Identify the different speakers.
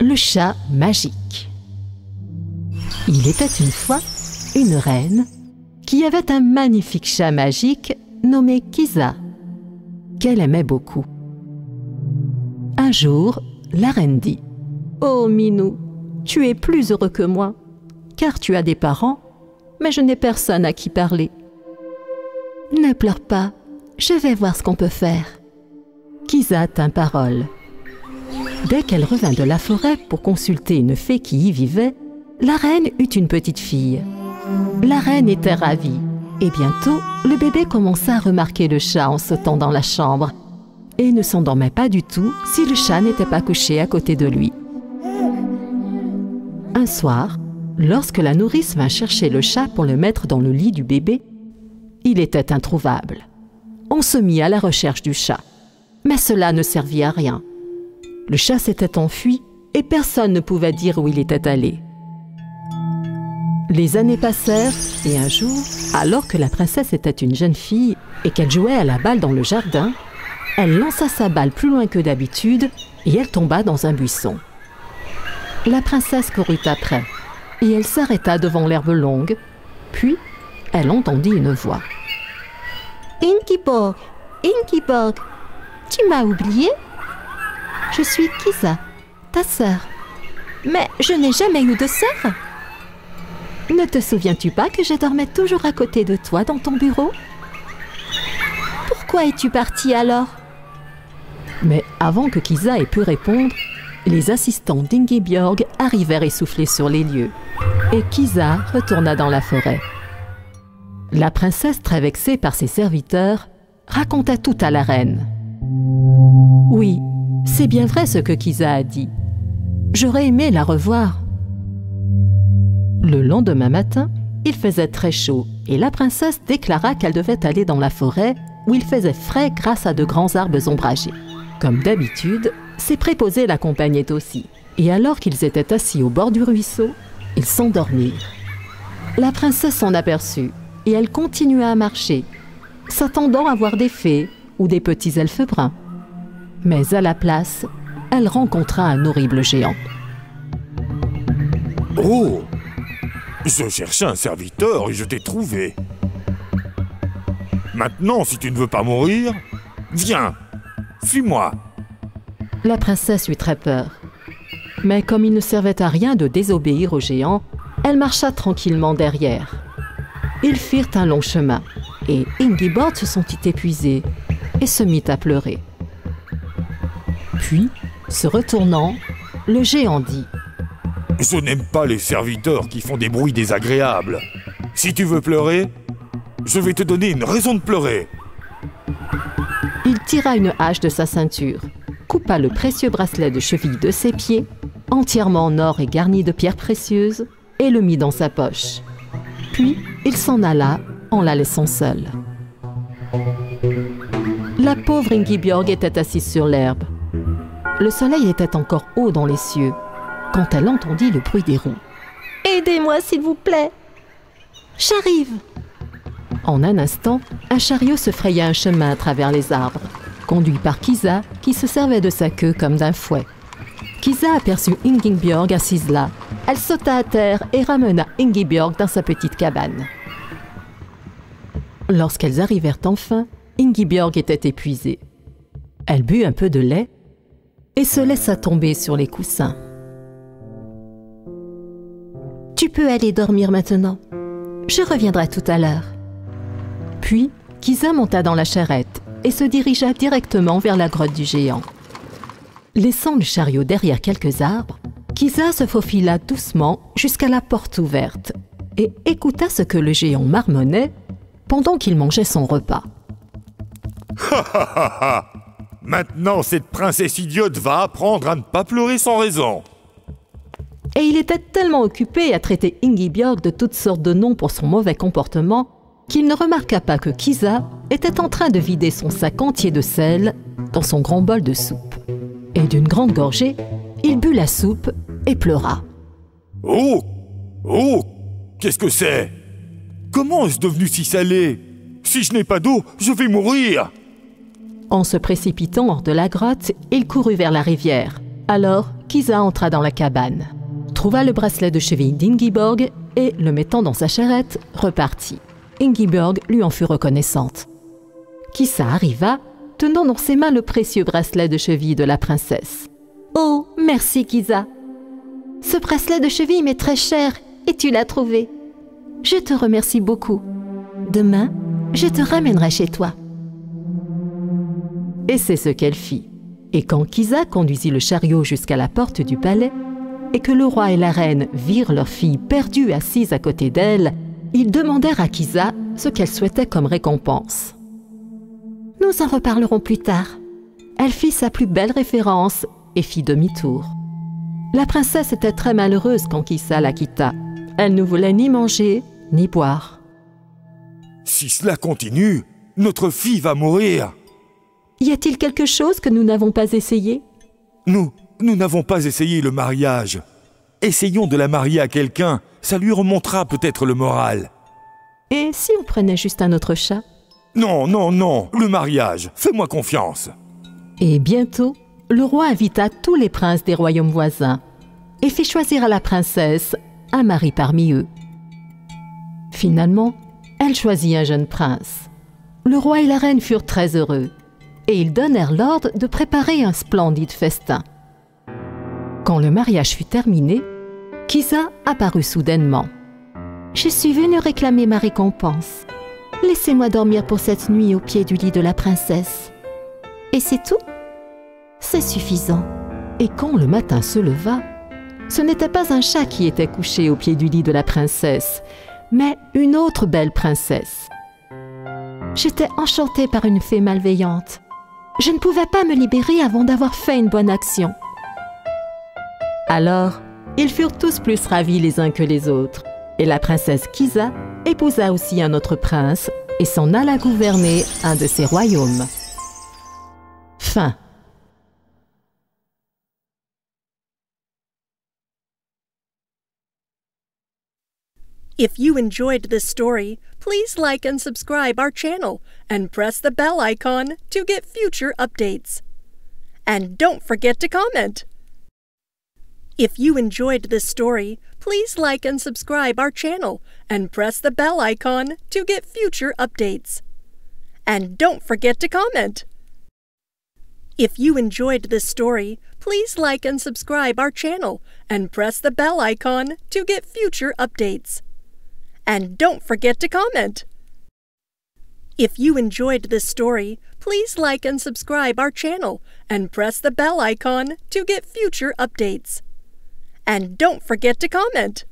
Speaker 1: Le chat magique. Il était une fois une reine qui avait un magnifique chat magique nommé Kisa, qu'elle aimait beaucoup. Un jour, la reine dit « Oh Minou, tu es plus heureux que moi, car tu as des parents, mais je n'ai personne à qui parler. » « Ne pleure pas, je vais voir ce qu'on peut faire. » Kisa tint parole. Dès qu'elle revint de la forêt pour consulter une fée qui y vivait, la reine eut une petite fille. La reine était ravie, et bientôt, le bébé commença à remarquer le chat en sautant dans la chambre, et ne s'endormait pas du tout si le chat n'était pas couché à côté de lui. Un soir, lorsque la nourrice vint chercher le chat pour le mettre dans le lit du bébé, il était introuvable. On se mit à la recherche du chat, mais cela ne servit à rien. Le chat s'était enfui et personne ne pouvait dire où il était allé. Les années passèrent et un jour, alors que la princesse était une jeune fille et qu'elle jouait à la balle dans le jardin, elle lança sa balle plus loin que d'habitude et elle tomba dans un buisson. La princesse courut après et elle s'arrêta devant l'herbe longue, puis elle entendit une voix. « Ingiborg, Ingiborg, tu m'as oublié? Je suis Kisa, ta sœur. Mais je n'ai jamais eu de sœur. Ne te souviens-tu pas que je dormais toujours à côté de toi dans ton bureau? Pourquoi es-tu partie alors? » Mais avant que Kisa ait pu répondre, les assistants d'Ingiborg arrivèrent essoufflés sur les lieux, et Kisa retourna dans la forêt. La princesse, très vexée par ses serviteurs, raconta tout à la reine. « Oui, c'est bien vrai ce que Kisa a dit. J'aurais aimé la revoir. » Le lendemain matin, il faisait très chaud et la princesse déclara qu'elle devait aller dans la forêt où il faisait frais grâce à de grands arbres ombragés. Comme d'habitude, ses préposés l'accompagnaient aussi. Et alors qu'ils étaient assis au bord du ruisseau, ils s'endormirent. La princesse s'en aperçut et elle continua à marcher, s'attendant à voir des fées ou des petits elfes bruns. Mais à la place, elle rencontra un horrible géant.
Speaker 2: « Oh! Je cherchais un serviteur et je t'ai trouvé. Maintenant, si tu ne veux pas mourir, viens, suis-moi. »
Speaker 1: La princesse eut très peur. Mais comme il ne servait à rien de désobéir au géant, elle marcha tranquillement derrière. Ils firent un long chemin et Ingiborg se sentit épuisée et se mit à pleurer. Puis, se retournant, le géant dit
Speaker 2: « Je n'aime pas les serviteurs qui font des bruits désagréables. Si tu veux pleurer, je vais te donner une raison de pleurer. »
Speaker 1: Il tira une hache de sa ceinture, coupa le précieux bracelet de cheville de ses pieds, entièrement en or et garni de pierres précieuses, et le mit dans sa poche. Puis, il s'en alla en la laissant seule. La pauvre Ingiborg était assise sur l'herbe. Le soleil était encore haut dans les cieux, quand elle entendit le bruit des roues. « Aidez-moi, s'il vous plaît! J'arrive !» En un instant, un chariot se fraya un chemin à travers les arbres, conduit par Kisa, qui se servait de sa queue comme d'un fouet. Kisa aperçut Ingiborg assise là. Elle sauta à terre et ramena Ingiborg dans sa petite cabane. Lorsqu'elles arrivèrent enfin, Ingiborg était épuisée. Elle but un peu de lait et se laissa tomber sur les coussins. « Tu peux aller dormir maintenant. Je reviendrai tout à l'heure. » Puis, Kisa monta dans la charrette et se dirigea directement vers la grotte du géant. Laissant le chariot derrière quelques arbres, Kisa se faufila doucement jusqu'à la porte ouverte et écouta ce que le géant marmonnait pendant qu'il mangeait son repas.
Speaker 2: « Ha ha ha ha! Maintenant, cette princesse idiote va apprendre à ne pas pleurer sans raison. »
Speaker 1: Et il était tellement occupé à traiter Ingiborg de toutes sortes de noms pour son mauvais comportement qu'il ne remarqua pas que Kisa était en train de vider son sac entier de sel dans son grand bol de soupe. Et d'une grande gorgée, il but la soupe et pleura.
Speaker 2: « Oh! Oh! Qu'est-ce que c'est? Comment est-ce devenu si salé? Si je n'ai pas d'eau, je vais mourir !»
Speaker 1: En se précipitant hors de la grotte, il courut vers la rivière. Alors, Kisa entra dans la cabane, trouva le bracelet de cheville d'Ingiborg et, le mettant dans sa charrette, repartit. Ingiborg lui en fut reconnaissante. Kisa arriva, tenant dans ses mains le précieux bracelet de cheville de la princesse. « Oh, merci Kisa. Ce bracelet de cheville m'est très cher et tu l'as trouvé. Je te remercie beaucoup. Demain, je te ramènerai chez toi. » Et c'est ce qu'elle fit. Et quand Kisa conduisit le chariot jusqu'à la porte du palais, et que le roi et la reine virent leur fille perdue assise à côté d'elle, ils demandèrent à Kisa ce qu'elle souhaitait comme récompense. « Nous en reparlerons plus tard. » Elle fit sa plus belle référence et fit demi-tour. La princesse était très malheureuse quand Kisa la quitta. Elle ne voulait ni manger, ni boire.
Speaker 2: « Si cela continue, notre fille va mourir. »
Speaker 1: Y a-t-il quelque chose que nous n'avons pas essayé?
Speaker 2: Nous n'avons pas essayé le mariage. Essayons de la marier à quelqu'un, ça lui remontera peut-être le moral.
Speaker 1: Et si on prenait juste un autre chat?
Speaker 2: Non, non, non, le mariage, fais-moi confiance.
Speaker 1: Et bientôt, le roi invita tous les princes des royaumes voisins et fit choisir à la princesse un mari parmi eux. Finalement, elle choisit un jeune prince. Le roi et la reine furent très heureux et ils donnèrent l'ordre de préparer un splendide festin. Quand le mariage fut terminé, Kisa apparut soudainement. « Je suis venue réclamer ma récompense. Laissez-moi dormir pour cette nuit au pied du lit de la princesse. » Et c'est tout? C'est suffisant. Et quand le matin se leva, ce n'était pas un chat qui était couché au pied du lit de la princesse, mais une autre belle princesse. J'étais enchantée par une fée malveillante. Je ne pouvais pas me libérer avant d'avoir fait une bonne action. Alors, ils furent tous plus ravis les uns que les autres, et la princesse Kisa épousa aussi un autre prince et s'en alla gouverner un de ses royaumes. Fin.
Speaker 3: If you enjoyed this story, please like and subscribe our channel and press the bell icon to get future updates. And don't forget to comment. If you enjoyed this story, please like and subscribe our channel and press the bell icon to get future updates. And don't forget to comment. If you enjoyed this story, please like and subscribe our channel and press the bell icon to get future updates. And don't forget to comment. If you enjoyed this story, please like and subscribe our channel and press the bell icon to get future updates. And don't forget to comment.